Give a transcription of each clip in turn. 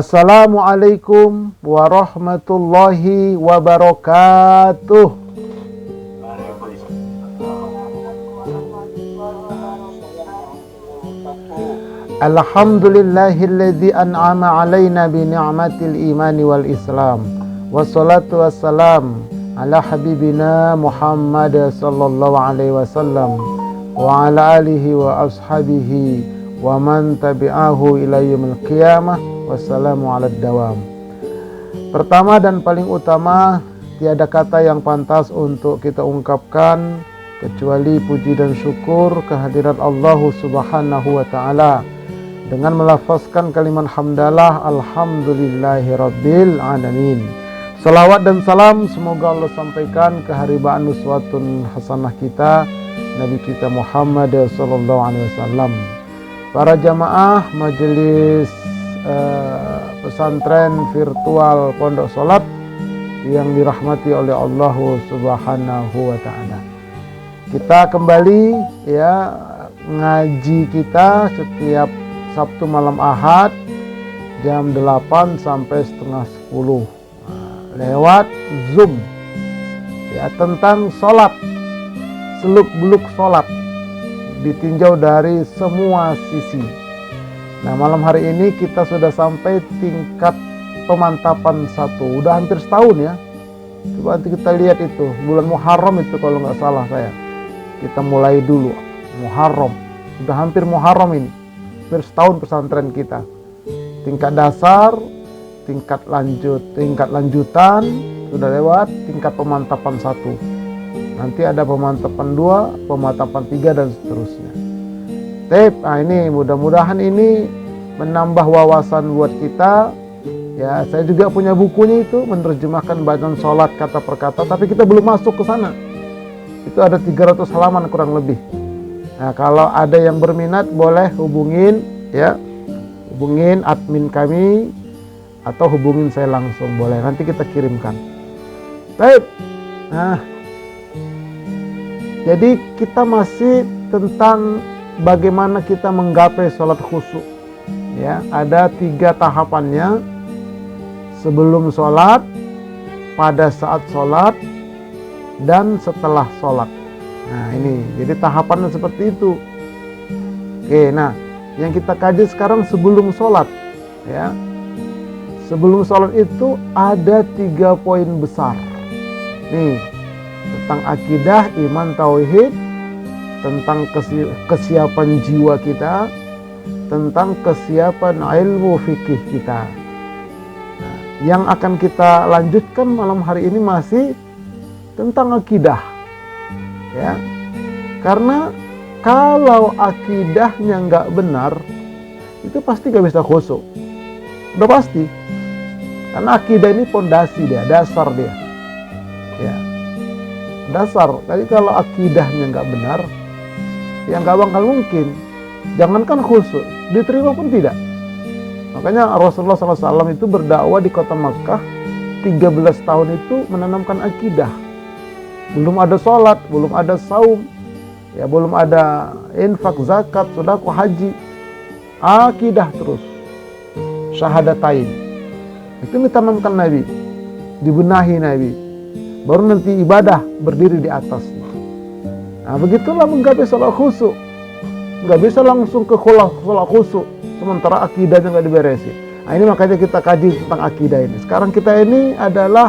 Assalamualaikum warahmatullahi wabarakatuh. Alhamdulillahilladzi an'ama alaina bi ni'matil imani wal islam. Wassalatu wassalam ala habibina Muhammad sallallahu alaihi wasallam wa ala alihi wa ashabihi wa man tabi'ahu ila yaumil qiyamah. Wassalamu ala dawam. Pertama dan paling utama, tiada kata yang pantas untuk kita ungkapkan kecuali puji dan syukur kehadirat Allah Subhanahu wa taala dengan melafazkan kalimat hamdalah alhamdulillahi rabbil alamin. Salawat dan salam semoga Allah sampaikan ke haribaan uswatun hasanah kita, Nabi kita Muhammad sallallahu alaihi wasallam. Para jamaah majelis pesantren virtual Pondok Salat yang dirahmati oleh Allah Subhanahu wa taala. Kita kembali ya ngaji kita setiap Sabtu malam Ahad jam 8 sampai setengah 10 lewat Zoom ya, tentang sholat, seluk-beluk sholat ditinjau dari semua sisi. Nah, malam hari ini kita sudah sampai tingkat pemantapan 1, udah hampir setahun ya. Coba nanti kita lihat itu bulan Muharram itu kalau nggak salah saya, kita mulai dulu Muharram, udah hampir Muharram ini, hampir setahun pesantren kita. Tingkat dasar, tingkat lanjutan sudah lewat, tingkat pemantapan 1. Nanti ada pemantapan 2, pemantapan 3 dan seterusnya. Nah ini mudah-mudahan ini menambah wawasan buat kita. Ya, saya juga punya bukunya itu menerjemahkan bacaan sholat kata per kata, tapi kita belum masuk ke sana. Itu ada 300 halaman kurang lebih. Nah, kalau ada yang berminat boleh hubungin ya, hubungin admin kami atau hubungin saya langsung boleh, nanti kita kirimkan. Baik. Nah, jadi kita masih tentang bagaimana kita menggapai sholat khusyuk. Ya, ada 3 tahapannya: sebelum sholat, pada saat sholat, dan setelah sholat. Nah ini, jadi tahapannya seperti itu. Oke, nah yang kita kaji sekarang sebelum sholat. Ya, sebelum sholat itu ada 3 poin besar. Nih, tentang akidah, iman, tauhid, tentang kesiapan jiwa kita, tentang kesiapan ilmu fikih kita. Nah, yang akan kita lanjutkan malam hari ini masih tentang akidah. Ya, karena kalau akidahnya nggak benar, itu pasti nggak bisa khusyuk. Udah pasti. Karena akidah ini pondasi dia, dasar dia. Ya, dasar. Jadi kalau akidahnya nggak benar, ya nggak bakal mungkin. Jangankan khusyuk, diterima pun tidak. Makanya Rasulullah SAW itu berdakwah di kota Makkah 13 tahun itu menanamkan akidah. Belum ada sholat, belum ada saum, ya belum ada infak, zakat, sedekah, haji. Akidah terus, syahadatain. Itu ditanamkan Nabi, dibenahi Nabi. Baru nanti ibadah berdiri di atasnya. Nah, begitulah menggapai sholat khusyuk. Nggak bisa langsung ke sholat khusyuk sementara akidahnya nggak diberesin. Nah, ini makanya kita kaji tentang akidah ini. Sekarang kita ini adalah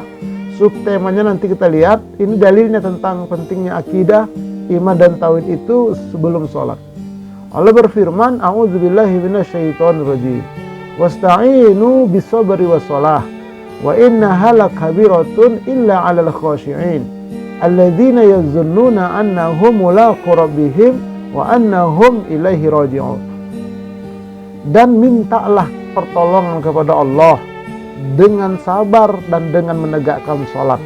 subtemanya, nanti kita lihat. Ini dalilnya tentang pentingnya akidah, iman dan tauhid itu sebelum sholat. Allah berfirman, a'udzubillahi minasyaitonirrajim. Wasta'inu bisabri wassalah. Wa innaha lakabiratun illa 'alal khashi'in. Alladzina yazunnuna annahum mulaqu rabbihim wa annahum ilaihi raji'un. Dan mintalah pertolongan kepada Allah dengan sabar dan dengan menegakkan sholat.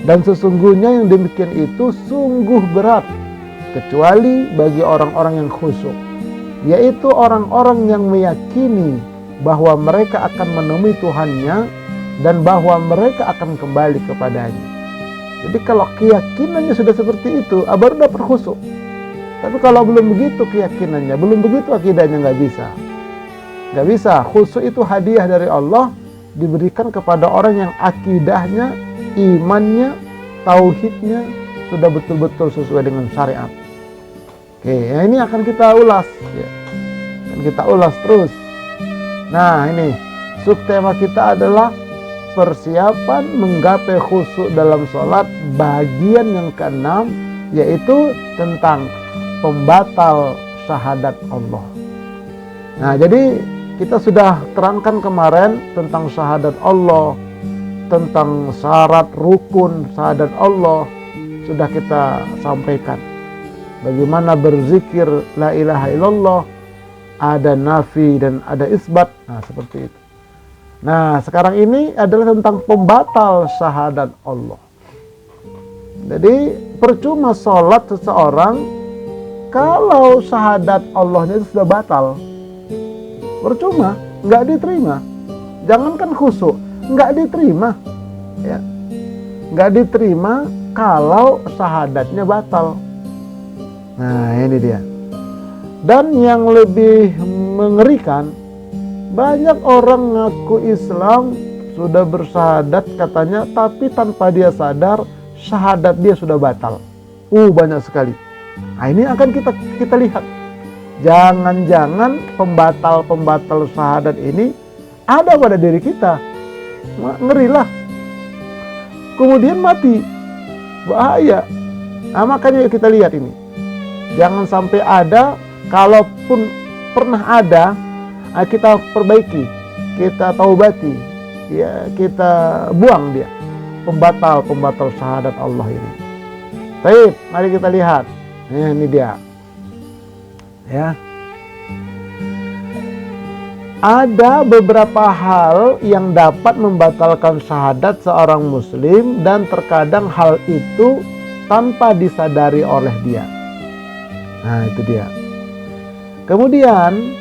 Dan sesungguhnya yang demikian itu sungguh berat kecuali bagi orang-orang yang khusyuk, yaitu orang-orang yang meyakini bahwa mereka akan menemui Tuhannya dan bahwa mereka akan kembali kepadanya. Jadi kalau keyakinannya sudah seperti itu, baru dapat khusyuk. Tapi kalau belum begitu keyakinannya, belum begitu akidahnya, nggak bisa. Nggak bisa. Khusyuk itu hadiah dari Allah, diberikan kepada orang yang akidahnya, imannya, tauhidnya sudah betul-betul sesuai dengan syariat. Oke, ya ini akan kita ulas ya. Dan kita ulas terus. Nah, ini subtema kita adalah persiapan menggapai khusyuk dalam sholat, bagian yang ke-6, yaitu tentang pembatal syahadat Allah. Nah, jadi kita sudah terangkan kemarin tentang syahadat Allah, tentang syarat rukun syahadat Allah, sudah kita sampaikan. Bagaimana berzikir la ilaha illallah, ada nafi dan ada isbat. Nah, seperti itu. Nah, sekarang ini adalah tentang pembatal syahadat Allah. Jadi percuma sholat seseorang kalau syahadat Allahnya itu sudah batal. Percuma, nggak diterima. Jangankan khusyuk, nggak diterima. Ya, nggak diterima kalau syahadatnya batal. Nah, ini dia. Dan yang lebih mengerikan, banyak orang ngaku Islam, sudah bersyahadat katanya, tapi tanpa dia sadar syahadat dia sudah batal. Banyak sekali. Nah, ini akan kita lihat. Jangan-jangan pembatal syahadat ini ada pada diri kita. Ngerilah. Kemudian mati. Bahaya. Nah, makanya kita lihat ini. Jangan sampai ada, kalaupun pernah ada, kita perbaiki, kita taubati, ya, kita buang dia. Pembatal syahadat Allah ini. Baik, mari kita lihat. Ini dia. Ya. Ada beberapa hal yang dapat membatalkan syahadat seorang muslim, dan terkadang hal itu tanpa disadari oleh dia. Nah, itu dia. Kemudian,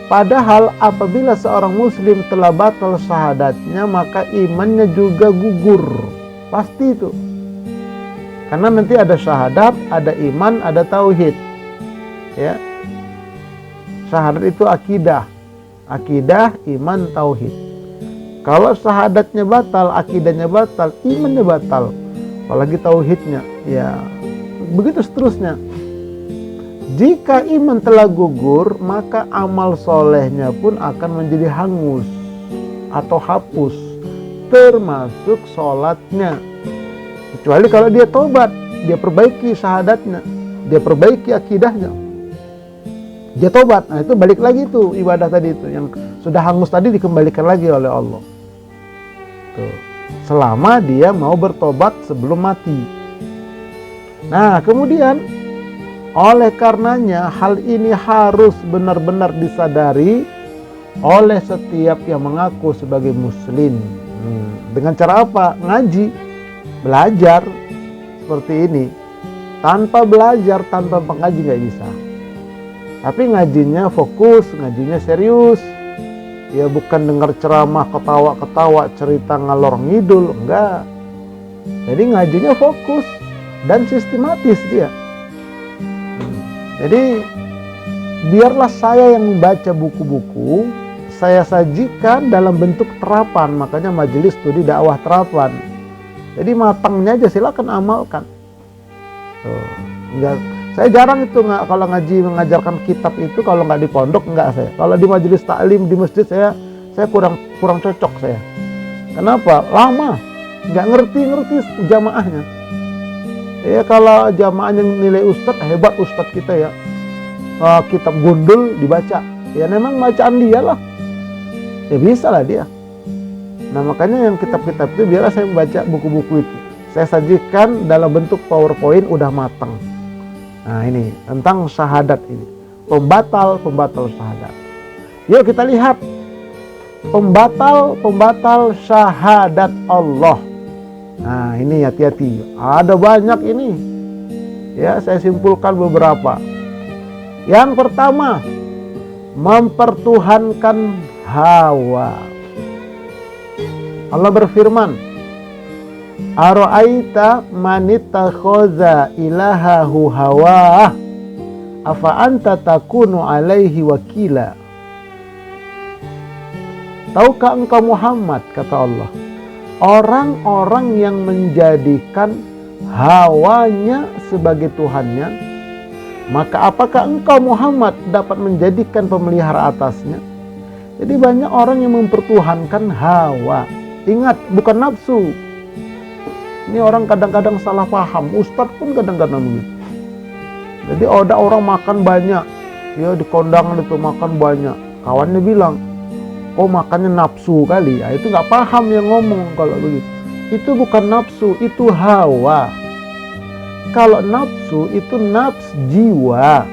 padahal apabila seorang muslim telah batal syahadatnya, maka imannya juga gugur. Pasti itu. Karena nanti ada syahadat, ada iman, ada tauhid. Ya. Syahadat itu akidah. Akidah, iman, tauhid. Kalau syahadatnya batal, akidahnya batal, imannya batal, apalagi tauhidnya, ya begitu seterusnya. Jika iman telah gugur, maka amal solehnya pun akan menjadi hangus atau hapus, termasuk sholatnya. Kecuali kalau dia tobat, dia perbaiki syahadatnya, dia perbaiki akidahnya, dia tobat. Nah, itu balik lagi tuh ibadah tadi itu yang sudah hangus tadi dikembalikan lagi oleh Allah. Tuh. Selama dia mau bertobat sebelum mati. Nah, kemudian oleh karenanya hal ini harus benar-benar disadari oleh setiap yang mengaku sebagai muslim. Dengan cara apa? Ngaji, belajar seperti ini. Tanpa belajar, tanpa pengaji nggak bisa. Tapi ngajinya fokus, ngajinya serius. Ya bukan dengar ceramah, ketawa-ketawa, cerita ngalor ngidul, enggak. Jadi ngajinya fokus dan sistematis dia. Jadi biarlah saya yang membaca buku-buku, saya sajikan dalam bentuk terapan. Makanya majelis studi dakwah terapan. Jadi matangnya aja silakan amalkan. Enggak, saya jarang itu kalau ngaji mengajarkan kitab itu, kalau nggak di pondok enggak saya. Kalau di majelis taklim di masjid saya kurang cocok saya. Kenapa? Lama, nggak ngerti jamaahnya. Ya kalau jamaahnya nilai ustadz, hebat ustadz kita ya. Kitab gundul dibaca. Ya memang bacaan dia lah. Ya bisa lah dia. Nah makanya yang kitab-kitab itu biarlah saya membaca buku-buku itu. Saya sajikan dalam bentuk PowerPoint udah matang. Nah ini tentang syahadat ini. Pembatal syahadat. Yuk kita lihat. Pembatal syahadat Allah. Nah ini hati-hati, ada banyak ini. Ya saya simpulkan beberapa. Yang pertama, mempertuhankan hawa. Allah berfirman, Ara'aita manittakhadha ilahahu hawah, afa anta takunu alaihi wakila. tahukah engkau Muhammad, kata Allah, orang-orang yang menjadikan hawanya sebagai Tuhannya, maka apakah engkau Muhammad dapat menjadikan pemelihara atasnya? Jadi banyak orang yang mempertuhankan hawa. Ingat, bukan nafsu. Ini orang kadang-kadang salah paham. Ustadz pun kadang-kadang begitu. Jadi ada orang makan banyak, ya di kondangan itu makan banyak. Kawannya bilang, oh makannya nafsu kali. Ya, itu nggak paham yang ngomong kalau begitu. Itu bukan nafsu, itu hawa. Kalau nafsu itu nafs jiwa.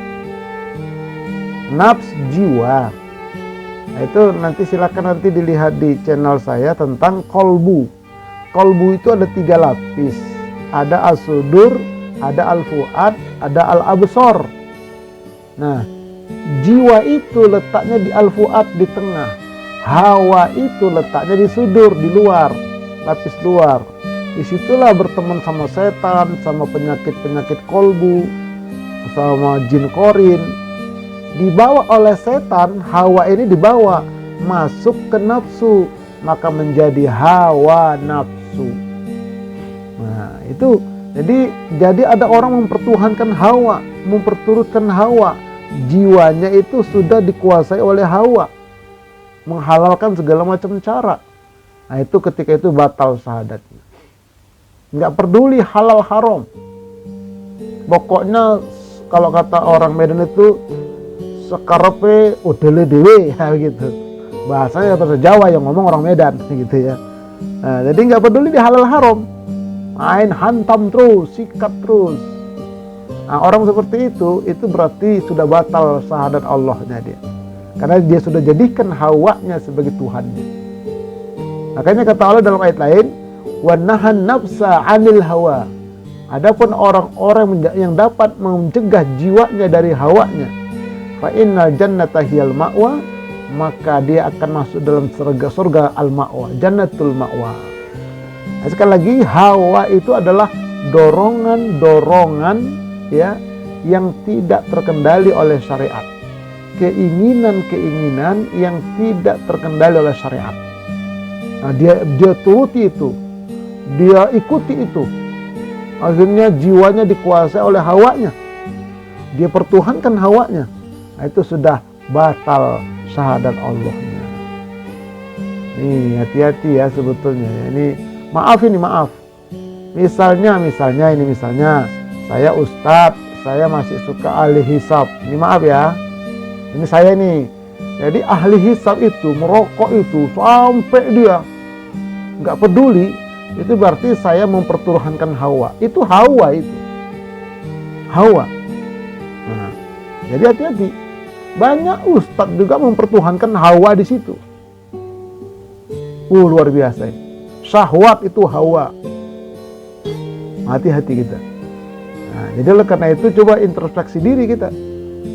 Nafs jiwa. Nah, itu nanti silakan nanti dilihat di channel saya tentang kolbu. Kolbu itu ada 3 lapis. Ada as-sudur, ada al-fuad, ada al-absor. Nah, jiwa itu letaknya di al-fuad di tengah. Hawa itu letaknya di sudur, di luar, lapis luar. Disitulah berteman sama setan, sama penyakit-penyakit kolbu, sama jin korin. Dibawa oleh setan, hawa ini dibawa masuk ke nafsu, maka menjadi hawa nafsu. Nah, itu jadi ada orang mempertuhankan hawa, memperturutkan hawa. Jiwanya itu sudah dikuasai oleh hawa, menghalalkan segala macam cara. Nah, itu ketika itu batal syahadatnya. Nggak peduli halal haram. Pokoknya kalau kata orang Medan itu sekarepe udele dewe, ya gitu. Bahasanya bahasa Jawa yang ngomong orang Medan gitu ya. Nah, jadi nggak peduli di halal haram. Main hantam terus, sikat terus. Nah, orang seperti itu berarti sudah batal syahadat Allahnya dia. Karena dia sudah jadikan hawanya sebagai Tuhannya. Makanya kata Allah dalam ayat lain, wa nahan nafsa 'anil hawa. Adapun orang-orang yang dapat mencegah jiwanya dari hawanya, fa innal jannata hiyal ma'wa, maka dia akan masuk dalam surga al-ma'wa, jannatul ma'wa. Nah, sekali lagi, hawa itu adalah dorongan-dorongan ya yang tidak terkendali oleh syariat. Keinginan-keinginan yang tidak terkendali oleh syariat. Nah, dia turuti itu. Dia ikuti itu. Akhirnya jiwanya dikuasai oleh hawanya. Dia pertuhankan hawanya. Nah, itu sudah batal syahadat Allahnya. Nih, hati-hati ya sebetulnya. Ini maaf. Misalnya saya ustadz, saya masih suka ahli hisab. Ini maaf ya. Ini saya nih. Jadi ahli hisab itu merokok itu sampai dia nggak peduli. Itu berarti saya mempertuhankan hawa. Itu hawa itu. Hawa. Nah, jadi hati-hati. Banyak ustadz juga mempertuhankan hawa di situ. Luar biasa. Syahwat itu hawa. Hati-hati kita. Nah, jadi oleh karena itu coba introspeksi diri kita.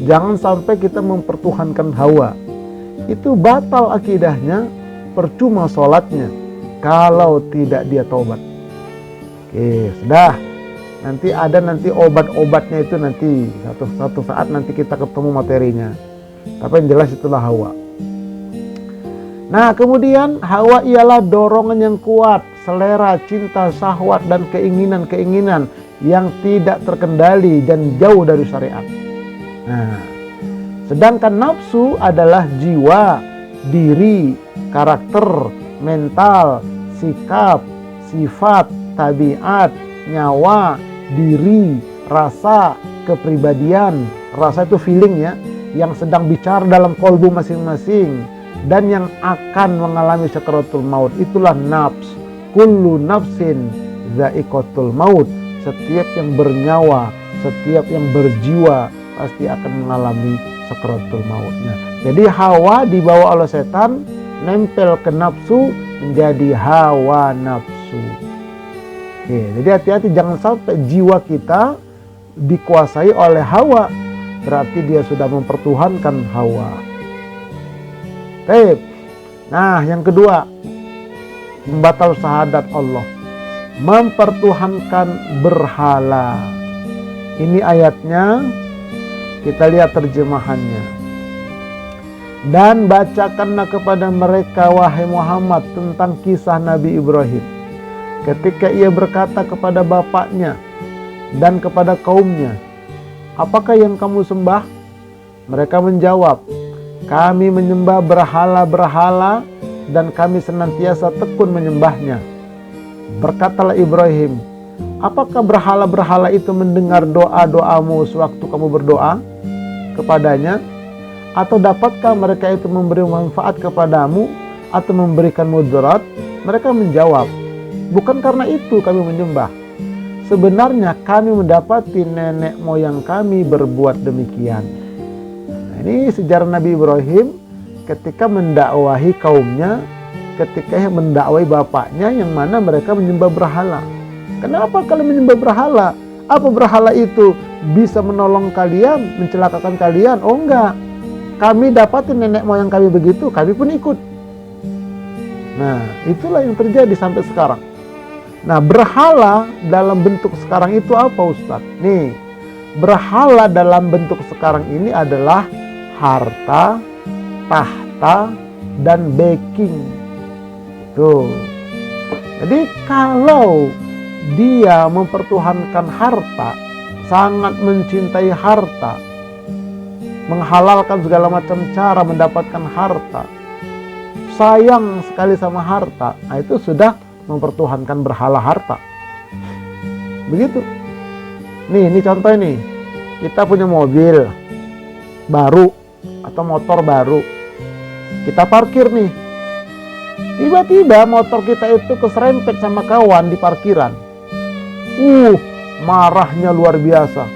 Jangan sampai kita mempertuhankan hawa. Itu batal akidahnya, percuma sholatnya kalau tidak dia taubat. Oke, sudah. Nanti ada obat-obatnya itu nanti satu saat nanti kita ketemu materinya. Tapi yang jelas itulah hawa. Nah, kemudian hawa ialah dorongan yang kuat, selera, cinta, syahwat dan keinginan-keinginan yang tidak terkendali dan jauh dari syariat. Nah, sedangkan nafsu adalah jiwa, diri, karakter, mental, sikap, sifat, tabiat, nyawa, diri, rasa, kepribadian. Rasa itu feeling ya, yang sedang bicara dalam kolbu masing-masing dan yang akan mengalami sakaratul maut. Itulah nafs. Kullu nafsin za'iqatul maut. Setiap yang bernyawa, setiap yang berjiwa pasti akan mengalami sakaratul mautnya. Jadi hawa dibawa oleh setan, nempel ke nafsu, menjadi hawa nafsu. Oke, jadi hati-hati jangan sampai jiwa kita dikuasai oleh hawa. Berarti dia sudah mempertuhankan hawa. Baik. Nah, yang kedua, membatal syahadat Allah, mempertuhankan berhala. Ini ayatnya, kita lihat terjemahannya. Dan bacakanlah kepada mereka, wahai Muhammad, tentang kisah Nabi Ibrahim. Ketika ia berkata kepada bapaknya dan kepada kaumnya, apakah yang kamu sembah? Mereka menjawab, kami menyembah berhala-berhala dan kami senantiasa tekun menyembahnya. Berkatalah Ibrahim, apakah berhala-berhala itu mendengar doa-doamu sewaktu kamu berdoa kepadanya? Atau dapatkah mereka itu memberi manfaat kepadamu atau memberikan mudarat? Mereka menjawab, bukan karena itu kami menyembah. Sebenarnya kami mendapati nenek moyang kami berbuat demikian. Nah, ini sejarah Nabi Ibrahim ketika mendakwahi kaumnya, ketika mendakwai bapaknya yang mana mereka menyembah berhala. Kenapa kalian menyembah berhala? Apa berhala itu bisa menolong kalian, mencelakakan kalian? Oh enggak. Kami dapatin nenek moyang kami begitu, kami pun ikut. Nah, itulah yang terjadi sampai sekarang. Nah, berhala dalam bentuk sekarang itu apa, Ustaz? Nih, berhala dalam bentuk sekarang ini adalah harta, tahta, dan backing. Tuh. Jadi kalau dia mempertuhankan harta, sangat mencintai harta, menghalalkan segala macam cara mendapatkan harta, sayang sekali sama harta, nah itu sudah mempertuhankan berhala harta. Begitu. Nih, ini contoh nih. Kita punya mobil baru atau motor baru. Kita parkir nih. Tiba-tiba motor kita itu keserempet sama kawan di parkiran. Marahnya luar biasa.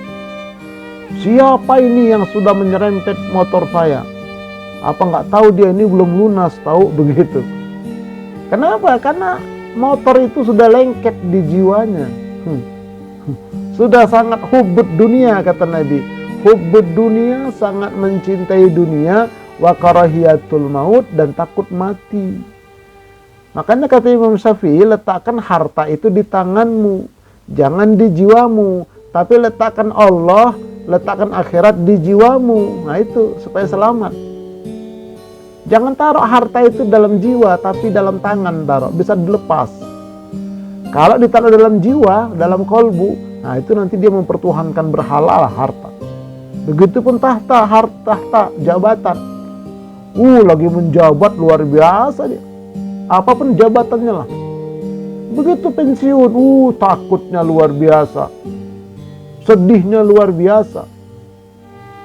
Siapa ini yang sudah menyerempet motor saya? Apa nggak tahu dia ini belum lunas, tahu begitu? Kenapa? Karena motor itu sudah lengket di jiwanya. Sudah sangat hubbud dunia, kata Nabi. Hubbud dunia, sangat mencintai dunia, wa karahiyatul maut, dan takut mati. Makanya kata Imam Syafi'i, letakkan harta itu di tanganmu, jangan di jiwamu. Tapi letakkan Allah, letakkan akhirat di jiwamu. Nah itu, supaya selamat. Jangan taruh harta itu dalam jiwa, tapi dalam tangan taruh, bisa dilepas. Kalau ditaruh dalam jiwa, dalam kolbu, nah itu nanti dia mempertuhankan berhala lah harta. Begitupun tahta, harta, jabatan. Lagi menjabat luar biasa dia. Apapun jabatannya lah. Begitu pensiun, takutnya luar biasa. Sedihnya luar biasa.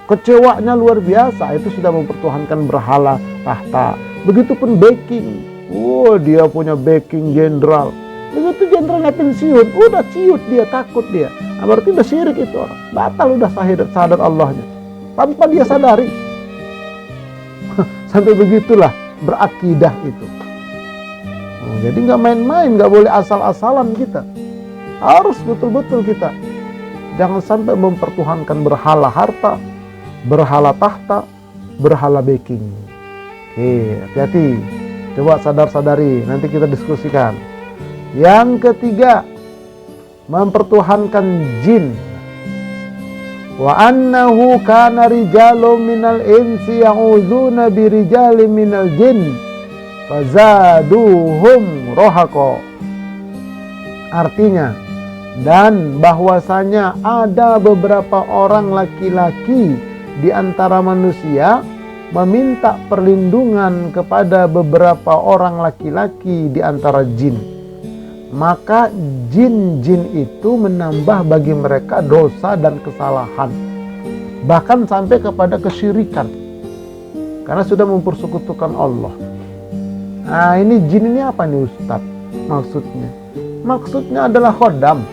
Kecewanya luar biasa. Itu sudah mempertuhankan berhala tahta. Begitupun backing. Dia punya backing jenderal. Begitu jenderalnya pensiun, udah ciut dia, takut dia. Nah, berarti udah syirik itu orang. Batal udah sadar Allahnya. Tanpa dia sadari. Sampai begitulah berakidah itu. Jadi nggak main-main, nggak boleh asal-asalan kita. Harus betul-betul kita. Jangan sampai mempertuhankan berhala harta, berhala tahta, berhala backing. Oke, hati-hati. Coba sadar-sadari, nanti kita diskusikan. Yang ketiga, mempertuhankan jin. Wa annahu kana rijalun minal insi ya'udzuna birijalin minal jin fazaduhum rohaqo. Artinya, dan bahwasanya ada beberapa orang laki-laki di antara manusia meminta perlindungan kepada beberapa orang laki-laki di antara jin. Maka jin-jin itu menambah bagi mereka dosa dan kesalahan, bahkan sampai kepada kesyirikan, karena sudah mempersekutukan Allah. Nah, ini jin ini apa nih Ustaz? Maksudnya adalah khodam.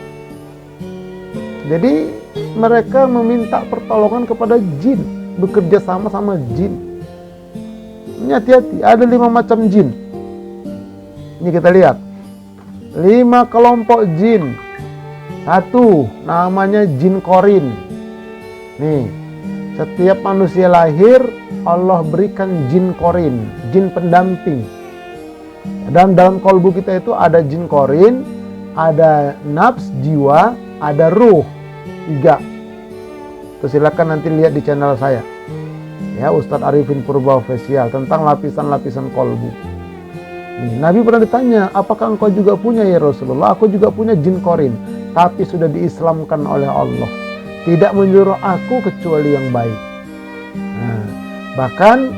Jadi mereka meminta pertolongan kepada jin, bekerja sama jin. Ini hati-hati, ada 5 macam jin. Ini kita lihat. 5 kelompok jin. 1, namanya jin korin. Nih, setiap manusia lahir Allah berikan jin korin, jin pendamping. Dan dalam kolbu kita itu ada jin korin, ada nafs, jiwa, ada ruh. 3. Terus silakan nanti lihat di channel saya. Ya, Ustadz Arifin Purba Official tentang lapisan-lapisan kolbu. Nih, Nabi pernah ditanya, apakah engkau juga punya ya Rasulullah? Aku juga punya jin korin, tapi sudah diislamkan oleh Allah. Tidak menyuruh aku kecuali yang baik. Nah, bahkan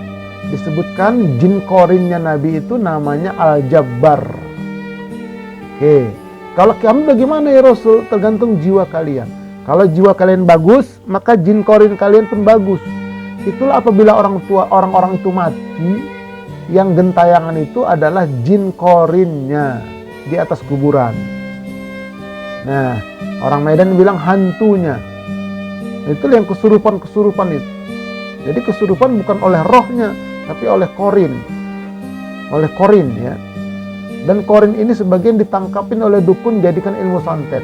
disebutkan jin korinnya Nabi itu namanya Al-Jabbar. Oke, kalau kamu bagaimana ya Rasul? Tergantung jiwa kalian. Kalau jiwa kalian bagus, maka jin korin kalian pun bagus. Itulah apabila orang-orang itu mati, yang gentayangan itu adalah jin korinnya di atas kuburan. Nah, orang Medan bilang hantunya. Itulah yang kesurupan-kesurupan itu. Jadi kesurupan bukan oleh rohnya, tapi oleh korin. Oleh korin ya. Dan korin ini sebagian ditangkapin oleh dukun jadikan ilmu santet.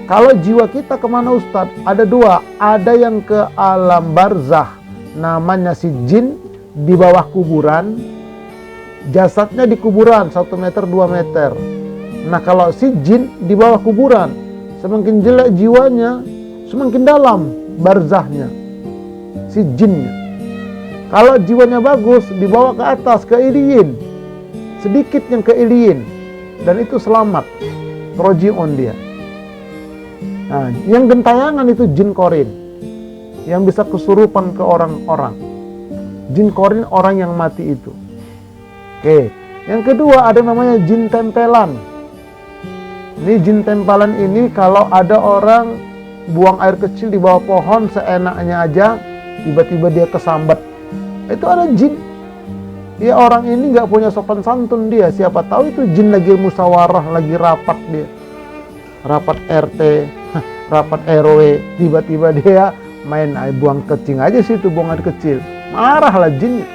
Kalau jiwa kita kemana Ustadz? Ada dua. Ada yang ke alam barzah, namanya si jin di bawah kuburan, jasadnya di kuburan 1 meter 2 meter. Nah, kalau si jin di bawah kuburan, semakin jelek jiwanya, semakin dalam barzahnya si jinnya. Kalau jiwanya bagus, dibawa ke atas, ke iliyin, sedikit yang ke iliyin, dan itu selamat, roji'un dia. Nah, yang gentayangan itu jin korin, yang bisa kesurupan ke orang-orang. Jin korin orang yang mati itu. Oke, yang kedua ada namanya jin tempelan. Ini jin tempelan ini kalau ada orang buang air kecil di bawah pohon seenaknya aja, tiba-tiba dia kesambat. Itu ada jin. Ya, orang ini nggak punya sopan santun dia. Siapa tahu itu jin lagi musyawarah, lagi rapat dia. Rapat RT, rapat RW, tiba-tiba dia main buang kecing aja situ, buang air kecil. Marahlah jinnya.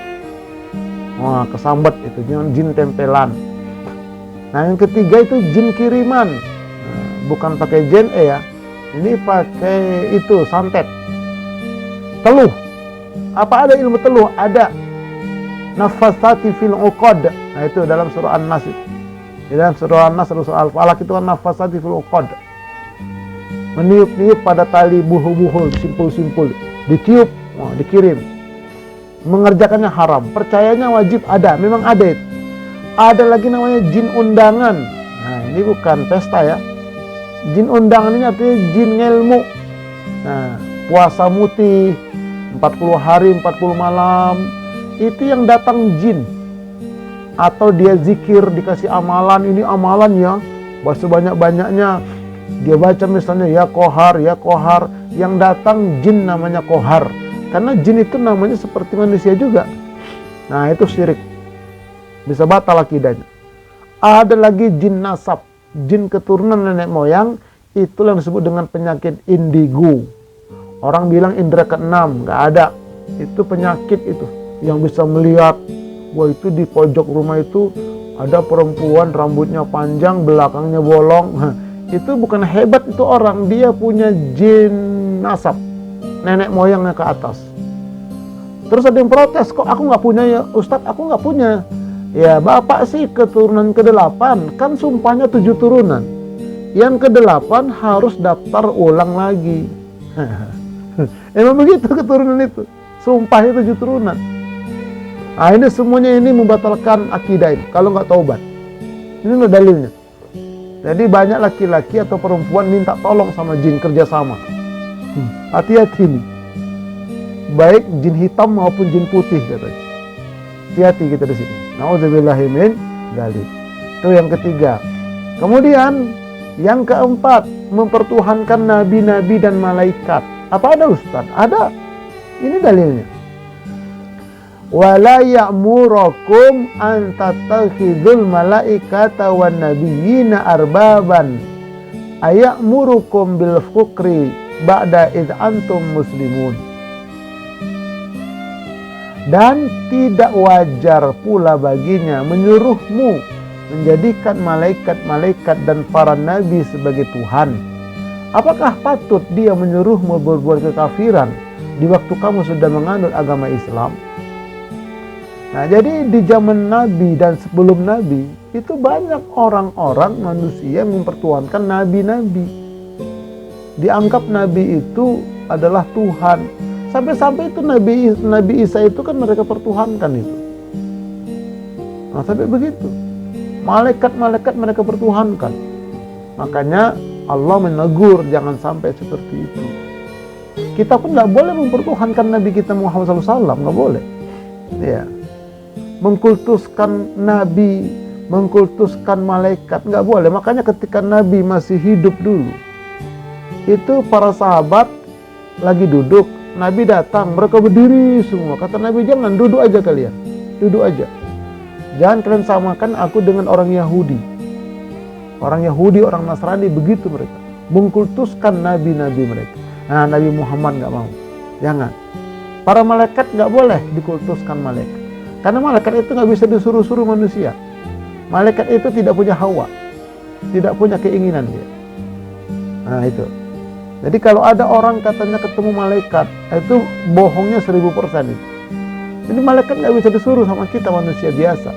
Wah, kesambat itu jin tempelan. Nah, yang ketiga itu jin kiriman. Nah, bukan pakai jen ya. Ini pakai itu santet. Teluh. Apa ada ilmu teluh? Ada. Nafasati fil uqad. Nah, itu dalam surah An-Nas. Di dalam surah An-Nas, surah Al-Falaq itu kan nafasati fil uqad. Meniup-niup pada tali buhul-buhul, simpul-simpul. Ditiup, dikirim. Mengerjakannya haram. Percayanya wajib ada, memang ada itu. Ada lagi namanya jin undangan. Nah, ini bukan pesta ya. Jin undangan ini artinya jin ngelmu. Nah, puasa mutih 40 hari 40 malam. Itu yang datang jin. Atau dia zikir, dikasih amalan, ini amalan ya, bahasa banyak-banyaknya. Dia baca misalnya ya kohar, yang datang jin namanya kohar. Karena jin itu namanya seperti manusia juga. Nah, itu syirik. Bisa batal akidahnya. Ada lagi jin nasab, jin keturunan nenek moyang, itu yang disebut dengan penyakit indigo. Orang bilang indera keenam, nggak ada. Itu penyakit itu yang bisa melihat. Wah, itu di pojok rumah itu ada perempuan rambutnya panjang, belakangnya bolong. Itu bukan hebat itu orang, dia punya jin nasab, nenek moyangnya ke atas. Terus ada yang protes, kok aku nggak punya ya Ustadz, aku nggak punya. Ya, bapak sih keturunan ke-8, kan sumpahnya 7 turunan. Yang ke-8 harus daftar ulang lagi. Emang begitu keturunan itu, sumpahnya 7 turunan. Nah, ini semuanya ini membatalkan akidah ini, kalau nggak taubat. Ini loh dalilnya. Jadi banyak laki-laki atau perempuan minta tolong sama jin, kerjasama. Hati-hati nih. Baik jin hitam maupun jin putih katanya. Hati-hati kita di sini. Nauzubillahi min dzalik. Itu yang ketiga. Kemudian yang keempat, mempertuhankan nabi-nabi dan malaikat. Apa ada Ustaz? Ada. Ini dalilnya. Wala ya'murukum an tattakhidul malaikata wan nabiyyina arbaban aya'murukum bil fukri ba'da id antum muslimun. Dan tidak wajar pula baginya menyuruhmu menjadikan malaikat-malaikat dan para nabi sebagai Tuhan. Apakah patut dia menyuruhmu berbuat kekafiran di waktu kamu sudah menganut agama Islam? Nah, jadi di zaman Nabi dan sebelum Nabi itu banyak orang-orang manusia yang mempertuhankan nabi-nabi. Dianggap nabi itu adalah Tuhan. Sampai-sampai itu Nabi Isa itu kan mereka pertuhankan itu. Nah, sampai begitu. Malaikat-malaikat mereka pertuhankan. Makanya Allah menegur jangan sampai seperti itu. Kita pun nggak boleh mempertuhankan Nabi kita Muhammad SAW, nggak boleh. Ya, mengkultuskan Nabi, mengkultuskan malaikat nggak boleh. Makanya ketika Nabi masih hidup dulu, itu para sahabat lagi duduk, Nabi datang, mereka berdiri semua. Kata Nabi, jangan, duduk aja kalian, duduk aja. Jangan kalian samakan aku dengan orang Yahudi. Orang Yahudi, orang Nasrani, begitu mereka mengkultuskan nabi-nabi mereka. Nah, Nabi Muhammad nggak mau, jangan. Para malaikat nggak boleh dikultuskan malaikat, karena malaikat itu nggak bisa disuruh-suruh manusia. Malaikat itu tidak punya hawa, tidak punya keinginan dia. Nah itu. Jadi kalau ada orang katanya ketemu malaikat, itu bohongnya 1000% itu. Jadi malaikat nggak bisa disuruh sama kita manusia biasa.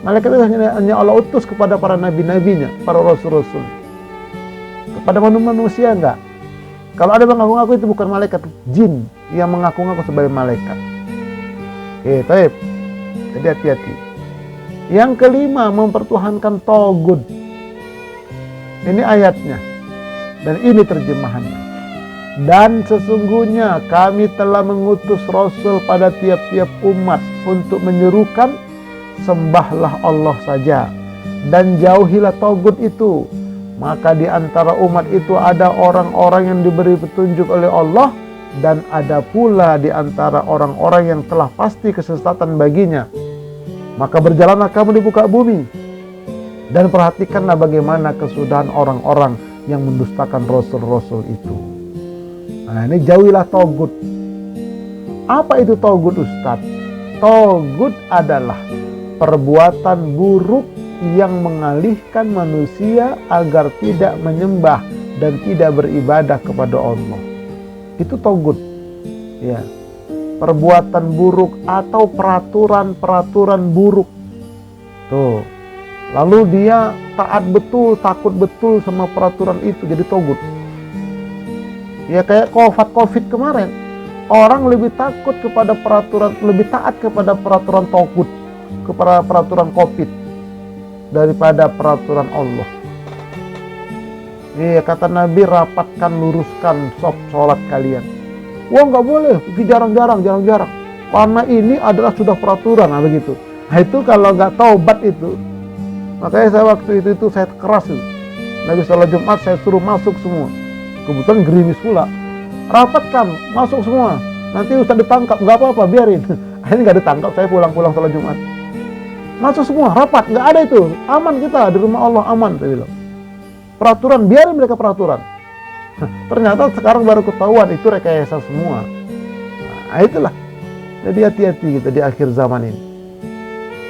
Malaikat itu hanya Allah utus kepada para nabi-nabinya, para rasul-rasul. Kepada manusia enggak. Kalau ada mengaku-ngaku itu bukan malaikat, jin yang mengaku-ngaku sebagai malaikat. Oke, baik. Jadi hati-hati. Yang kelima, mempertuhankan Togut. Ini ayatnya. Dan ini terjemahannya. Dan sesungguhnya kami telah mengutus Rasul pada tiap-tiap umat untuk menyerukan sembahlah Allah saja dan jauhilah Togut itu. Maka di antara umat itu ada orang-orang yang diberi petunjuk oleh Allah, dan ada pula di antara orang-orang yang telah pasti kesesatan baginya. Maka berjalanlah kamu di muka bumi dan perhatikanlah bagaimana kesudahan orang-orang yang mendustakan rasul-rasul itu. Nah, ini jauhilah Togut. Apa itu Togut, Ustadz? Togut adalah perbuatan buruk yang mengalihkan manusia agar tidak menyembah dan tidak beribadah kepada Allah. Itu Togut. Ya. Perbuatan buruk atau peraturan-peraturan buruk. Tuh. Lalu dia taat betul, takut betul sama peraturan itu, jadi Togut. Ya kayak COVID kemarin. Orang lebih takut kepada peraturan, lebih taat kepada peraturan Togut, kepada peraturan COVID daripada peraturan Allah. Iya, kata Nabi, rapatkan, luruskan sholat kalian. Wah, nggak boleh, jarang-jarang. Karena ini adalah sudah peraturan, nah begitu. Nah itu kalau nggak taubat itu. Makanya saya waktu itu saya keras itu. Nabi sholat Jumat saya suruh masuk semua. Kebetulan gerimis pula. Rapatkan, masuk semua. Nanti Ustaz ditangkap, nggak apa-apa, biarin. Akhirnya nggak ditangkap, saya pulang sholat Jumat. Masuk semua, rapat, nggak ada itu. Aman kita, di rumah Allah aman, saya bilang. Peraturan, biarin mereka peraturan. Ternyata sekarang baru ketahuan, itu rekayasa semua. Nah itulah. Jadi hati-hati kita di akhir zaman ini.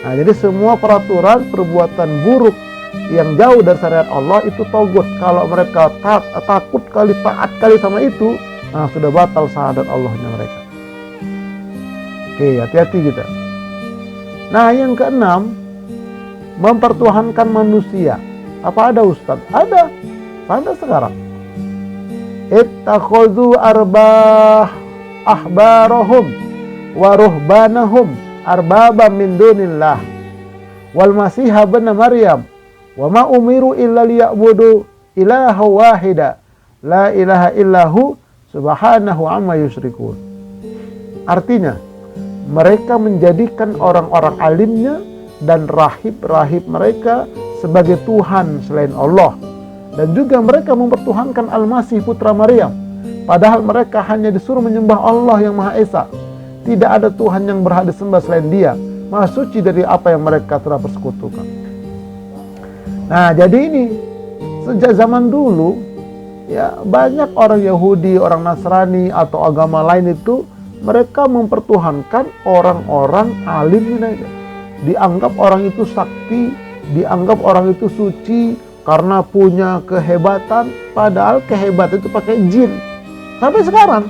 Nah jadi semua peraturan, perbuatan buruk yang jauh dari syariat Allah itu Togut. Kalau mereka takut kali, taat kali sama itu, nah sudah batal syahadat Allahnya mereka. Oke, hati-hati kita. Nah yang keenam, mempertuhankan manusia. Apa ada Ustaz? Ada. Sampai sekarang. Ittakhadhu ahbarahum wa ruhbanahum arbabam min dunillah wal masiha ibn Maryam wa ma umiru illa liya'budu ilaha wahida la ilaha illahu subhanahu amma yusyrikun. Artinya, mereka menjadikan orang-orang alimnya dan rahib-rahib mereka sebagai Tuhan selain Allah. Dan juga mereka mempertuhankan Al-Masih putra Maryam. Padahal mereka hanya disuruh menyembah Allah yang Maha Esa. Tidak ada Tuhan yang berhak disembah selain Dia. Maha suci dari apa yang mereka telah persekutukan. Nah, jadi ini sejak zaman dulu ya banyak orang Yahudi, orang Nasrani atau agama lain itu mereka mempertuhankan orang-orang alim ini. Dianggap orang itu sakti, dianggap orang itu suci karena punya kehebatan, padahal kehebatan itu pakai jin. Sampai sekarang.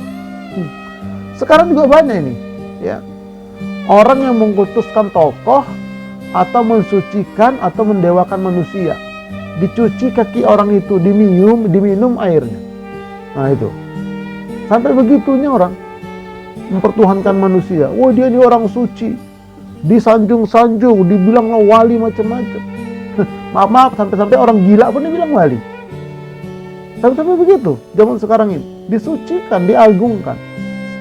Sekarang juga banyak ini, ya. Orang yang mengkultuskan tokoh atau mensucikan atau mendewakan manusia. Dicuci kaki orang itu, diminum airnya. Nah itu. Sampai begitunya orang. mempertuhankan manusia. Wah, dia ini orang suci, disanjung-sanjung, dibilang wali macam-macam. Maaf, sampai-sampai orang gila pun dibilang wali. Sampai-sampai begitu zaman sekarang ini, disucikan, diagungkan.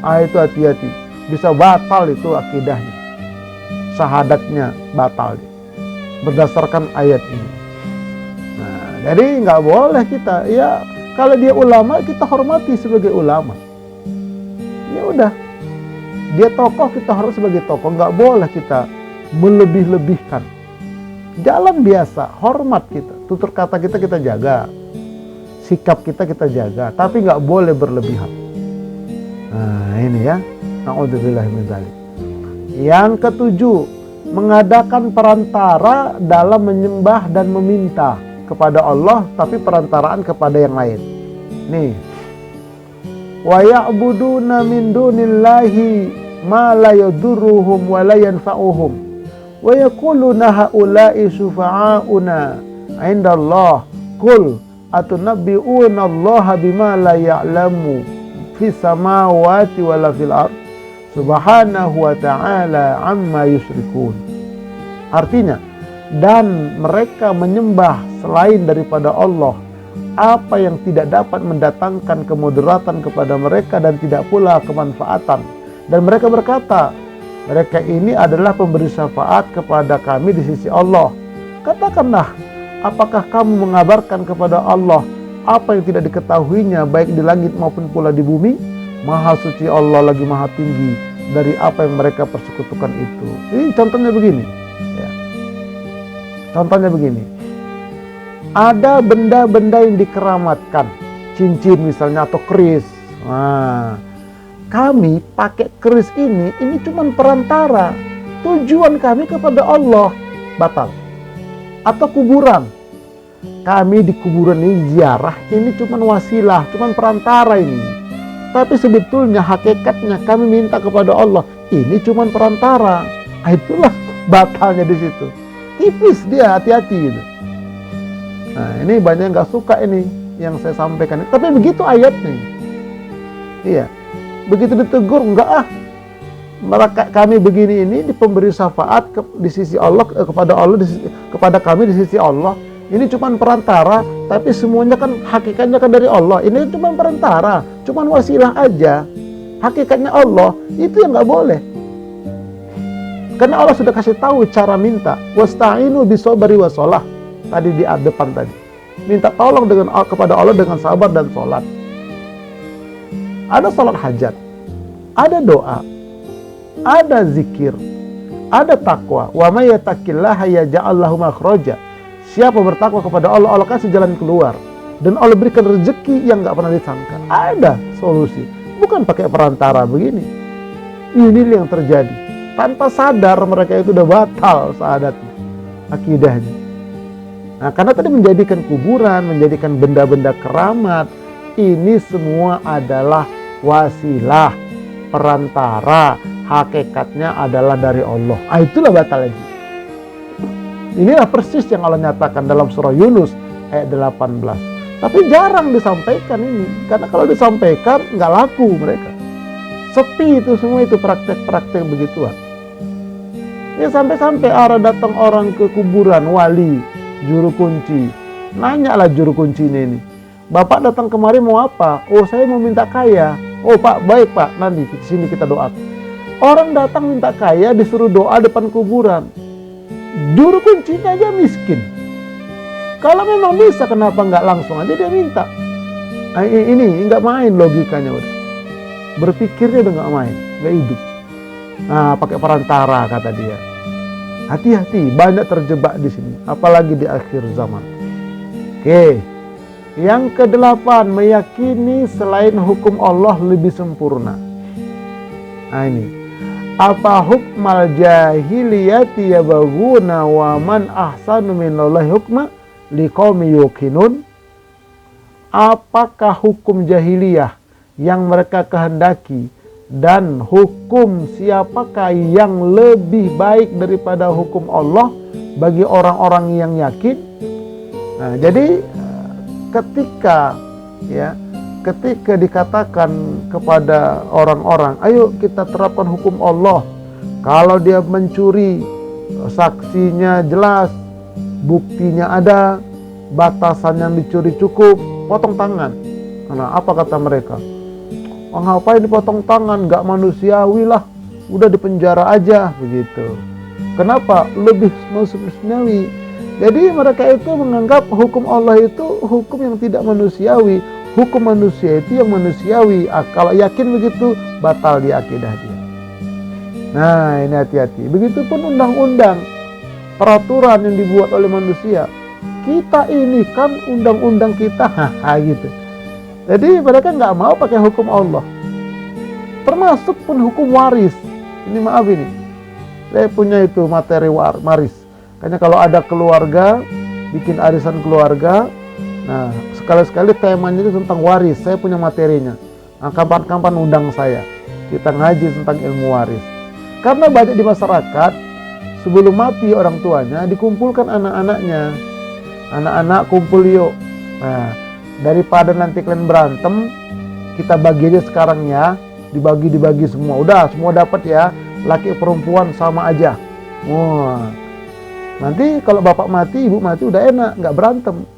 Itu hati-hati, bisa batal itu akidahnya, syahadatnya batal berdasarkan ayat ini. Nah, jadi nggak boleh kita, ya kalau dia ulama kita hormati sebagai ulama. Ya udah, dia tokoh kita harus sebagai tokoh, nggak boleh kita melebih-lebihkan. Jalan biasa, hormat kita, tutur kata kita jaga, sikap kita jaga, tapi nggak boleh berlebihan. Nah ini ya, na'udzubillah min dzalik. Yang ketujuh, mengadakan perantara dalam menyembah dan meminta kepada Allah, tapi perantaraan kepada yang lain. Nih, wa ya'buduna min dunillahi ma la yadurruhum wa la yanfa'uhum wa yaquluna haula'i syufa'auna 'indallah qul atunabbi'una allaha bima la ya'lamu fis samawati wala fil ard subhanahu wa ta'ala amma yusyrikun. Artinya, dan mereka menyembah selain daripada Allah apa yang tidak dapat mendatangkan kemudaratan kepada mereka dan tidak pula kemanfaatan. Dan mereka berkata, mereka ini adalah pemberi syafaat kepada kami di sisi Allah. Katakanlah, apakah kamu mengabarkan kepada Allah apa yang tidak diketahuinya baik di langit maupun pula di bumi? Maha suci Allah, lagi maha tinggi dari apa yang mereka persekutukan itu. Ini contohnya begini ya. Contohnya begini, ada benda-benda yang dikeramatkan, cincin misalnya atau keris. Nah, kami pakai keris ini cuma perantara, tujuan kami kepada Allah, batal. Atau kuburan, kami di kuburan ini ziarah, ini cuma wasilah, cuma perantara ini. Tapi sebetulnya hakikatnya kami minta kepada Allah, ini cuma perantara. Itulah batalnya di situ. Tipis dia, hati-hati gitu. Nah, ini banyak yang nggak suka ini yang saya sampaikan. Tapi begitu ayatnya. Iya, begitu ditegur, enggak mereka kami begini ini di pemberi syafaat di sisi Allah kepada Allah kepada kami di sisi Allah. Ini cuma perantara, tapi semuanya kan hakikatnya kan dari Allah. Ini cuma perantara, cuma wasilah aja. Hakikatnya Allah, itu yang nggak boleh. Karena Allah sudah kasih tahu cara minta. Wasta'inu bisobari wassalah. Tadi di depan tadi. Minta tolong kepada Allah dengan sabar dan sholat. Ada sholat hajat, ada doa, ada zikir, ada takwa. Wa may yattaqillaha yaj'al lahu makhraja. Siapa bertakwa kepada Allah, Allah kasih jalan keluar. Dan Allah berikan rezeki yang gak pernah disangka. Ada solusi. Bukan pakai perantara begini. Ini yang terjadi. Tanpa sadar mereka itu udah batal syahadatnya, akidahnya. Nah, karena tadi menjadikan kuburan, menjadikan benda-benda keramat, ini semua adalah wasilah, perantara. Hakikatnya adalah dari Allah. Itulah batal lagi. Inilah persis yang Allah nyatakan dalam surah Yunus ayat 18. Tapi jarang disampaikan ini. Karena kalau disampaikan nggak laku mereka. Sepi itu semua, itu praktek-praktek begituan. Ya sampai-sampai datang orang ke kuburan wali, juru kunci. Nanyalah juru kuncinya ini, Bapak datang kemari mau apa? Oh, saya mau minta kaya. Oh Pak, baik Pak, nanti di sini kita doakan. Orang datang minta kaya disuruh doa depan kuburan. Juru kuncinya aja miskin. Kalau memang bisa, kenapa nggak langsung aja dia minta? Ini nggak main logikanya udah. Berpikirnya udah nggak main, nggak hidup. Nah, pakai perantara kata dia. Hati-hati, banyak terjebak di sini, apalagi di akhir zaman. Oke, yang ke-8, meyakini selain hukum Allah lebih sempurna. Nah ini. Apa hukmal jahiliyati yabghuna wa man ahsanu minallahi hukma liqaumi yuqinun? Apakah hukum jahiliyah yang mereka kehendaki dan hukum siapakah yang lebih baik daripada hukum Allah bagi orang-orang yang yakin? Nah, jadi ketika ya ketika dikatakan kepada orang-orang, ayo kita terapkan hukum Allah. Kalau dia mencuri, saksinya jelas, buktinya ada, batasan yang dicuri cukup, potong tangan. Nah, apa kata mereka? Oh, ngapain dipotong tangan? Gak manusiawi lah, udah dipenjara aja, begitu. Kenapa? Lebih manusiawi. Jadi mereka itu menganggap hukum Allah itu hukum yang tidak manusiawi. Hukum manusia itu yang manusiawi. Kalau yakin begitu, batal di akidah dia. Nah, ini hati-hati. Begitupun undang-undang, peraturan yang dibuat oleh manusia. Kita ini kan undang-undang kita, gitu. Jadi mereka nggak mau pakai hukum Allah. Termasuk pun hukum waris. Ini maaf ini, saya punya itu materi waris. Kayaknya kalau ada keluarga, bikin arisan keluarga, nah sekali-sekali temanya itu tentang waris. Saya punya materinya. Nah, kapan-kapan undang saya, kita ngaji tentang ilmu waris. Karena banyak di masyarakat, sebelum mati orang tuanya dikumpulkan anak-anaknya. Anak-anak kumpul yuk. Nah, daripada nanti kalian berantem, kita bagi aja sekarang ya. Dibagi semua. Udah, semua dapat ya. Laki perempuan sama aja. Wah. Nanti kalau bapak mati, ibu mati udah enak, nggak berantem.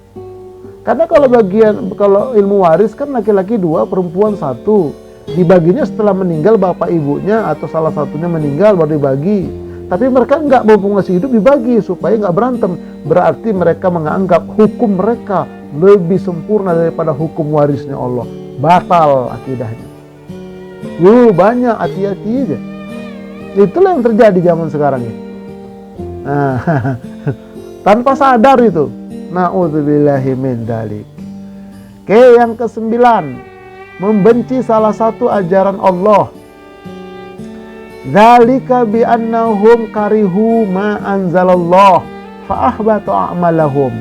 Karena kalau ilmu waris kan laki-laki 2, perempuan 1. Dibaginya setelah meninggal bapak ibunya atau salah satunya meninggal baru dibagi. Tapi mereka nggak mau ngasih hidup dibagi supaya nggak berantem. Berarti mereka menganggap hukum mereka lebih sempurna daripada hukum warisnya Allah. Batal akidahnya. Banyak, hati-hati aja. Itulah yang terjadi zaman sekarang ini. Nah, tanpa sadar itu. Na'udzubillahi min dzalik. Oke, yang ke-9, membenci salah satu ajaran Allah. Dzalika bi annahum karihu ma anzalallah fa ahbata a'malahum.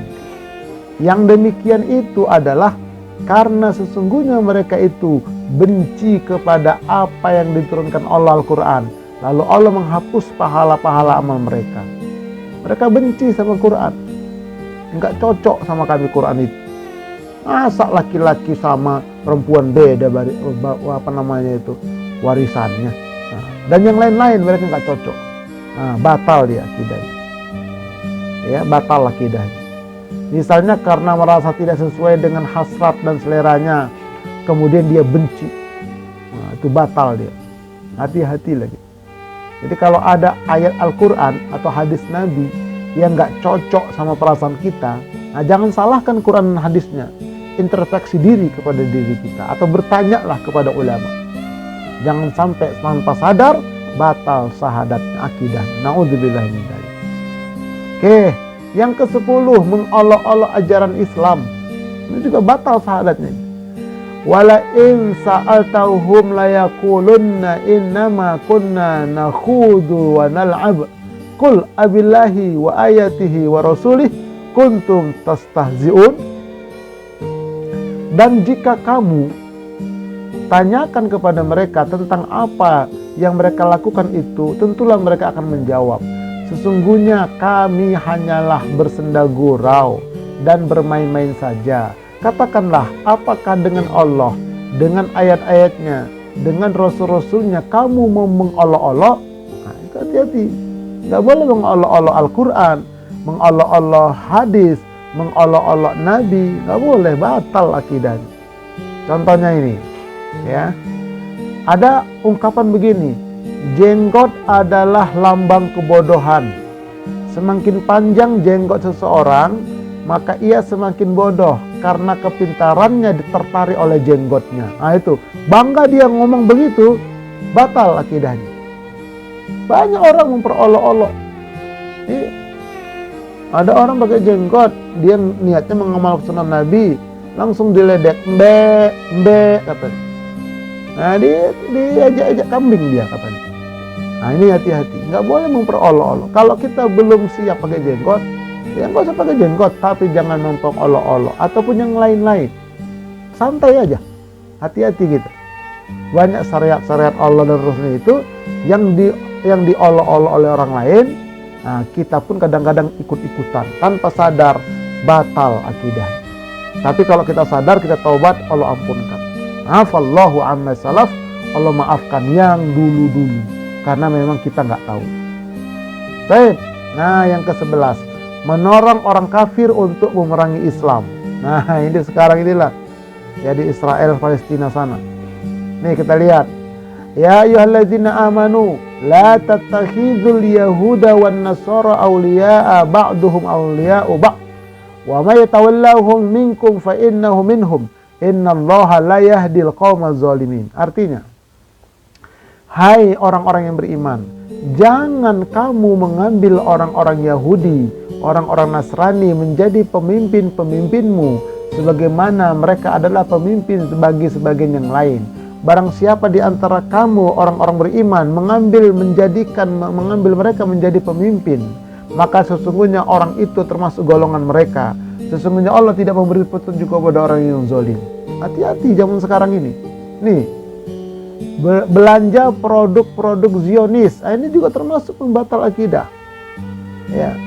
Yang demikian itu adalah karena sesungguhnya mereka itu benci kepada apa yang diturunkan Allah Al-Quran. Lalu Allah menghapus pahala-pahala amal mereka. Mereka benci sama Quran. Enggak cocok sama kami Quran itu. Masa laki-laki sama perempuan beda warisannya. Nah, dan yang lain-lain mereka enggak cocok. Nah, batal dia akidahnya. Ya, batal akidahnya. Misalnya karena merasa tidak sesuai dengan hasrat dan seleranya, kemudian dia benci. Nah, itu batal dia. Hati-hati lagi. Jadi kalau ada ayat Al-Quran atau hadis Nabi yang nggak cocok sama perasaan kita, nah jangan salahkan Quran dan hadisnya. Introspeksi diri kepada diri kita atau bertanyalah kepada ulama. Jangan sampai tanpa sadar batal syahadatnya, akidah. Na'udzubillah min dzalik. Oke, yang ke-10, mengolok-olok ajaran Islam. Ini juga batal syahadatnya. Wala in sa'altahum la yaqulunna innama kunna nakhudu wa nal'ab qul abillahi wa ayatihi wa rasulih kuntum tastahzi'un. Dan jika kamu tanyakan kepada mereka tentang apa yang mereka lakukan itu, tentulah mereka akan menjawab, sesungguhnya kami hanyalah bersenda gurau dan bermain-main saja. Katakanlah, apakah dengan Allah, dengan ayat-ayatnya, dengan rasul-rasulnya kamu mau mengolok-olok? Nah, itu hati-hati. Nggak boleh mengolok-olok Al-Quran, mengolok-olok hadis, mengolok-olok Nabi. Nggak boleh, batal akidahnya. Contohnya ini, ya. Ada ungkapan begini, jenggot adalah lambang kebodohan. Semakin panjang jenggot seseorang, maka ia semakin bodoh karena kepintarannya ditertarik oleh jenggotnya. Nah itu, bangga dia ngomong begitu, batal akidahnya. Banyak orang memperolok-olok. Ada orang pakai jenggot, dia niatnya mengamal sunnah Nabi, langsung diledek, mbe katanya. Nah diajak-ajak kambing dia katanya. Nah ini hati-hati, nggak boleh memperolok-olok. Kalau kita belum siap pakai jenggot, ya nggak usah pakai jenggot, tapi jangan memperolok-olok ataupun yang lain-lain. Santai aja, hati-hati gitu. Banyak syariat-syariat Allah dan Rasulnya itu yang diolok-olok oleh orang lain. Nah, kita pun kadang-kadang ikut-ikutan tanpa sadar, batal akidah. Tapi kalau kita sadar, kita taubat, Allah ampunkan. Afallahu amma salaf, Allah maafkan yang dulu-dulu, karena memang kita nggak tahu. Baik. Nah, yang ke-11, menorong orang kafir untuk memerangi Islam. Nah, ini sekarang inilah ya di Israel Palestina sana. Nih kita lihat. Ya ayyuhalladzina amanu la tattakhidul yahuda wan nasara awliya'a ba'duhum awliya'u ba'd wa may yatawallahum minkum fa innahu minhum innallaha la yahdil qaumaz zalimin. Artinya, hai orang-orang yang beriman, jangan kamu mengambil orang-orang Yahudi, orang-orang Nasrani menjadi pemimpin-pemimpinmu sebagaimana mereka adalah pemimpin bagi sebagian yang lain. Barang siapa di antara kamu orang-orang beriman mengambil mereka menjadi pemimpin, maka sesungguhnya orang itu termasuk golongan mereka. Sesungguhnya Allah tidak memberi petunjuk kepada orang yang zalim. Hati-hati zaman sekarang ini. Nih, belanja produk-produk Zionis, ini juga termasuk pembatal akidah. Ya,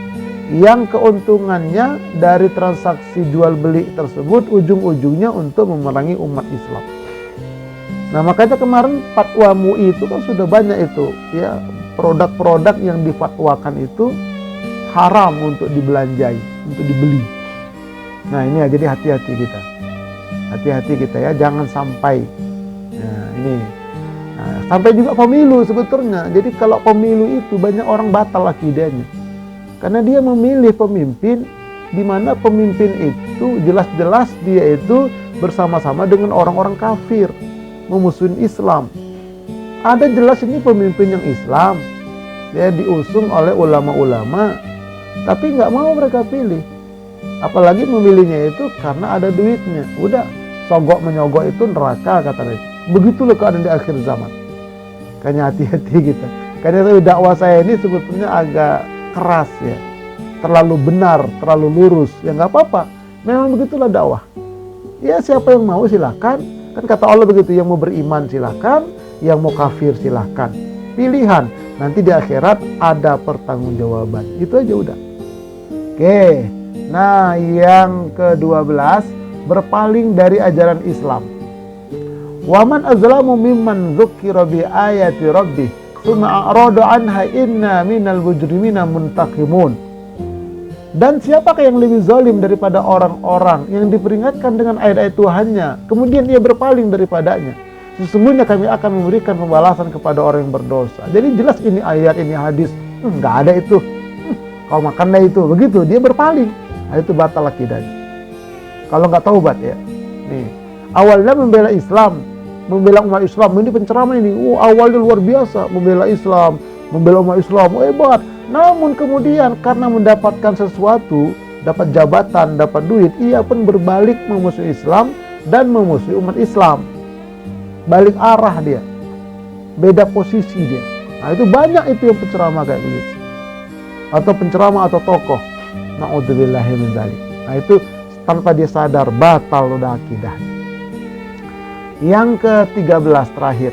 yang keuntungannya dari transaksi jual beli tersebut ujung-ujungnya untuk memerangi umat Islam. Nah, makanya kemarin fatwa MUI itu kan sudah banyak itu, ya, produk-produk yang difatwakan itu haram untuk dibelanjai, untuk dibeli. Nah, ini ya, jadi hati-hati kita. Hati-hati kita ya, jangan sampai. Nah, ini. Nah, sampai juga pemilu sebetulnya. Jadi kalau pemilu itu banyak orang batal akidahnya. Karena dia memilih pemimpin di mana pemimpin itu jelas-jelas dia itu bersama-sama dengan orang-orang kafir, memusuhin Islam. Ada jelas ini pemimpin yang Islam, dia diusung oleh ulama-ulama, tapi nggak mau mereka pilih. Apalagi memilihnya itu karena ada duitnya. Udah, sogok menyogok itu neraka katanya. Begitulah keadaan di akhir zaman. Kayaknya hati-hati kita. Karena dakwah saya ini sebetulnya agak keras ya, terlalu benar, terlalu lurus. Ya nggak apa-apa, memang begitulah dakwah. Ya siapa yang mau silakan. Kan kata Allah begitu, yang mau beriman silakan, yang mau kafir silakan. Pilihan, nanti di akhirat ada pertanggungjawaban. Itu aja udah. Oke, nah yang ke-12, berpaling dari ajaran Islam. Waman azlamu mimman dzukira bi ayati rabbih tsumma a'rada anha inna minal mujrimina muntaqimun. Dan siapakah yang lebih zalim daripada orang-orang yang diperingatkan dengan ayat-ayat Tuhannya, kemudian ia berpaling daripadanya? Sesungguhnya kami akan memberikan pembalasan kepada orang yang berdosa. Jadi jelas ini ayat, ini hadis, nggak ada itu. Kau makanlah itu, begitu dia berpaling. Nah, itu batal akidahnya. Kalau nggak taubat ya. Nih, awalnya membela Islam, membela umat Islam, ini penceramah ini, awalnya luar biasa, membela Islam, membela umat Islam, hebat. Namun kemudian karena mendapatkan sesuatu, dapat jabatan, dapat duit, ia pun berbalik memusuhi Islam dan memusuhi umat Islam. Balik arah dia, beda posisi dia. Nah itu banyak itu yang penceramah kayak begitu, atau penceramah atau tokoh. Na'udzubillahi min dzalik. Nah itu tanpa dia sadar batal udah akidah. Yang ke-13 terakhir,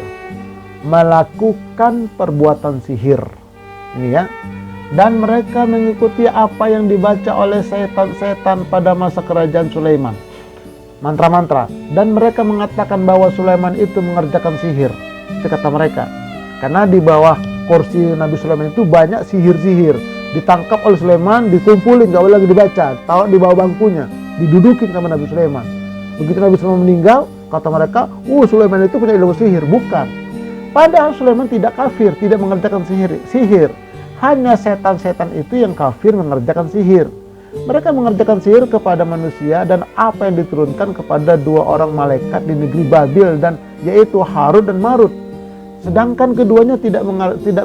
melakukan perbuatan sihir. Ini ya. Dan mereka mengikuti apa yang dibaca oleh setan-setan pada masa kerajaan Sulaiman, mantra-mantra. Dan mereka mengatakan bahwa Sulaiman itu mengerjakan sihir. Itu kata mereka. Karena di bawah kursi Nabi Sulaiman itu banyak sihir-sihir. Ditangkap oleh Sulaiman, dikumpulin, gak boleh lagi dibaca, taruh di bawah bangkunya, didudukin sama Nabi Sulaiman. Begitu Nabi Sulaiman meninggal, kata mereka, Sulaiman itu punya ilmu sihir. Bukan. Padahal Sulaiman tidak kafir, tidak mengerjakan sihir. Hanya setan-setan itu yang kafir mengerjakan sihir. Mereka mengerjakan sihir kepada manusia dan apa yang diturunkan kepada dua orang malaikat di negeri Babil, dan yaitu Harut dan Marut. Sedangkan keduanya tidak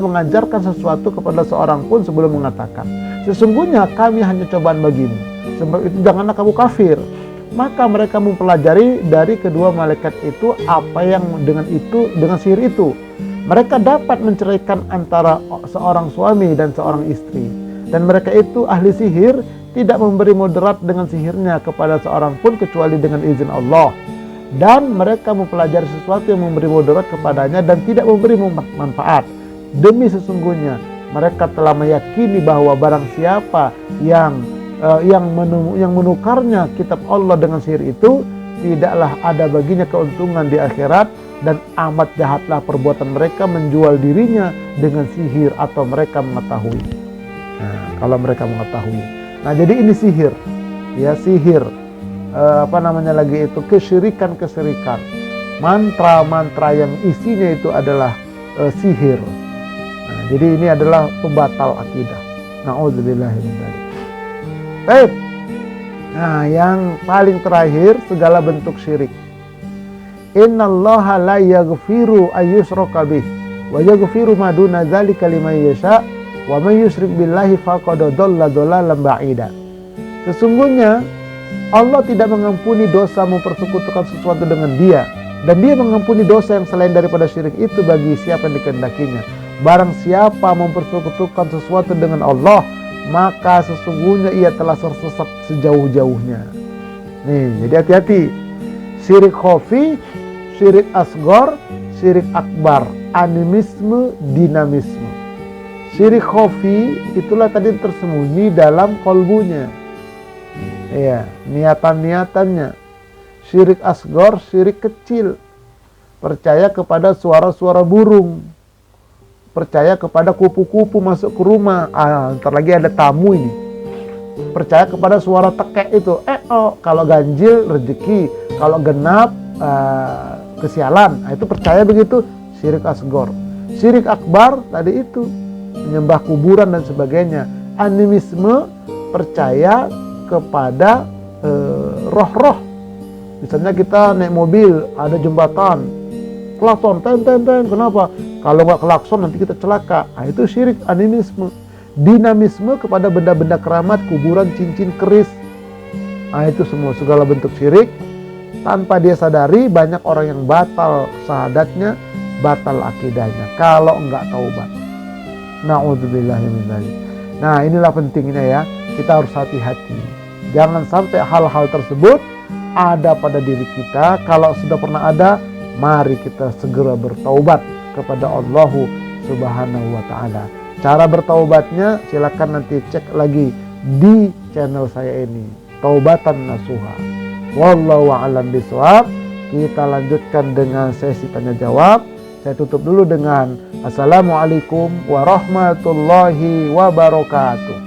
mengajarkan sesuatu kepada seorang pun sebelum mengatakan, sesungguhnya kami hanya cobaan bagimu, sebab itu janganlah kamu kafir. Maka mereka mempelajari dari kedua malaikat itu apa yang dengan sihir itu. Mereka dapat menceraikan antara seorang suami dan seorang istri. Dan mereka itu ahli sihir, tidak memberi mudarat dengan sihirnya kepada seorang pun kecuali dengan izin Allah. Dan mereka mempelajari sesuatu yang memberi mudarat kepadanya dan tidak memberi manfaat. Demi sesungguhnya mereka telah meyakini bahwa barang siapa yang menukarnya kitab Allah dengan sihir itu, tidaklah ada baginya keuntungan di akhirat, dan amat jahatlah perbuatan mereka menjual dirinya dengan sihir atau mereka mengetahui. Nah, kalau mereka mengetahui. Nah, jadi ini sihir. Ya, sihir. Kesyirikan. Mantra-mantra yang isinya itu adalah sihir. Nah, jadi ini adalah pembatal akidah. Na'udzubillahi min dzalik. Baik. Nah, yang paling terakhir, segala bentuk syirik. Innallaha la yaghfiru ayyushraka bih wa yaghfiru ma duna dzalika liman yasha wa may yusyrik billahi faqad dhalla dhalalan ba'ida. Sesungguhnya Allah tidak mengampuni dosa mempersekutukan sesuatu dengan Dia, dan Dia mengampuni dosa yang selain daripada syirik itu bagi siapa yang dikehendakinya. Barang siapa mempersekutukan sesuatu dengan Allah, maka sesungguhnya ia telah tersesat sejauh-jauhnya. Nih, jadi hati-hati. Syirik khafi, syirik asghar, syirik akbar, animisme, dinamisme. Syirik khafi itulah tadi tersembunyi dalam kolbunya. Ya, niatan-niatannya. Syirik asghar, syirik kecil. Percaya kepada suara-suara burung. Percaya kepada kupu-kupu masuk ke rumah. Ntar lagi ada tamu ini. Percaya kepada suara tekek itu. Kalau ganjil rezeki, kalau genap kesialan. Nah, itu percaya begitu, syirik asghar. Syirik akbar tadi itu menyembah kuburan dan sebagainya. Animisme, percaya kepada roh-roh. Misalnya kita naik mobil, ada jembatan, klakson, ten. Kenapa? Kalau nggak klakson nanti kita celaka. Nah, itu syirik animisme. Dinamisme kepada benda-benda keramat, kuburan, cincin, keris. Nah, itu semua segala bentuk syirik. Tanpa dia sadari, banyak orang yang batal syahadatnya, batal akidahnya kalau enggak taubat. Na'udzubillahi min dzalik. Nah, inilah pentingnya ya. Kita harus hati-hati. Jangan sampai hal-hal tersebut ada pada diri kita. Kalau sudah pernah ada, mari kita segera bertaubat kepada Allah Subhanahu wa ta'ala. Cara bertaubatnya silakan nanti cek lagi di channel saya ini, Taubatan Nasuha. Wallahu a'lam bishawab. Kita lanjutkan dengan sesi tanya jawab. Saya tutup dulu dengan Assalamualaikum warahmatullahi wabarakatuh.